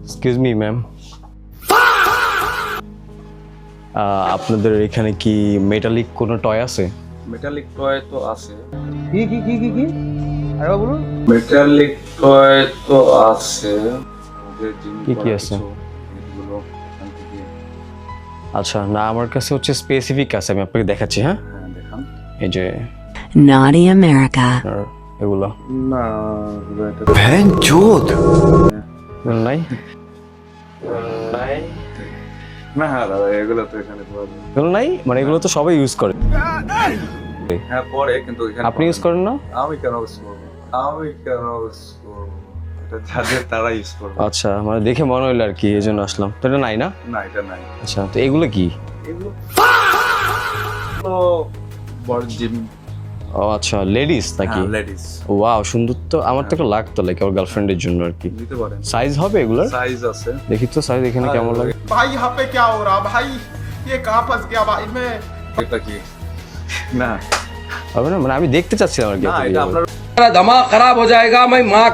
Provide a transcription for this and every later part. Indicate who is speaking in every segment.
Speaker 1: Excuse me ma'am, আপনাদের এখানে কি মেটালিক কোনো টয় আছে?
Speaker 2: মেটালিক টয় তো আছে।
Speaker 3: কি আরে বলুন।
Speaker 2: মেটালিক টয় তো আছে।
Speaker 1: কি আছে? আচ্ছা না, আমার কাছে হচ্ছে স্পেসিফিক আছে, আমি আপনাকে দেখাচ্ছি। হ্যাঁ
Speaker 2: দেখান।
Speaker 1: এই যে
Speaker 4: Naughty America.
Speaker 1: আর এগুলো
Speaker 2: না
Speaker 1: এগুলো নাই
Speaker 2: না হ্যাঁ দাদা, এগুলো তো এখানে পাওয়া যায় না।
Speaker 1: এগুলো নাই, মানে এগুলো তো সবাই ইউজ করে।
Speaker 2: হ্যাঁ পরে, কিন্তু এখানে
Speaker 1: আপনি ইউজ করেন না?
Speaker 2: আমি কেন ইউজ করবো? এটা যাদের তারা ইউজ করবে।
Speaker 1: আচ্ছা, মানে দেখে মনে হইলো আর কি, এই জন্য আসলাম। তো এটা নাই না?
Speaker 2: না এটা নাই।
Speaker 1: আচ্ছা, তো এগুলো কি?
Speaker 2: এগুলো তো বড় জিম।
Speaker 1: ও আচ্ছা, লেডিস নাকি?
Speaker 2: লেডিস
Speaker 1: ওয়াও, সুন্দর তো। আমার তো একটা লাগতো, লাইক আমার গার্লফ্রেন্ডের জন্য আর কি।
Speaker 2: নিতে পারেন।
Speaker 1: সাইজ হবে এগুলোর?
Speaker 2: সাইজ আছে।
Speaker 1: দেখি তো সাইজ এখানে কেমন লাগে।
Speaker 5: भाई यहाँ पे क्या हो रहा भाई, ये कहाँ फंस गया भाई मैं।
Speaker 2: এটা কি? না
Speaker 1: হবে না, মানে আমি দেখতে চাচ্ছিলাম আর কি।
Speaker 2: না এটা আপনার
Speaker 3: मेरा दिमाग खराब हो जाएगा, मैं माँ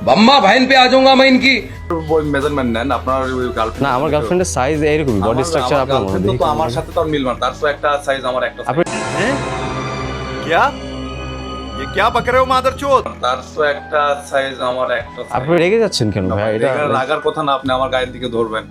Speaker 3: बम्मा बहन पे आ जाऊंगा मैं इनकी।
Speaker 2: ওই মেজারমেন্ট নেন আপনার ওই গার্লফ্রেন্ড।
Speaker 1: না, আমার গার্লফ্রেন্ডের সাইজ এরকমই, বডি স্ট্রাকচার আপনার মনে
Speaker 2: তো আমার সাথে তো আর মিলবে না। তার তো একটা সাইজ, আমার একটা
Speaker 1: আপনি
Speaker 5: क्या ये क्या बक रहे हो मादरचोद।
Speaker 2: তার তো একটা সাইজ, আমার একটা
Speaker 1: আপনি রেগে যাচ্ছেন কেন ভাই? এটা
Speaker 2: লাগার কথা না, আপনি আমার গায়ের দিকে ধরবেন।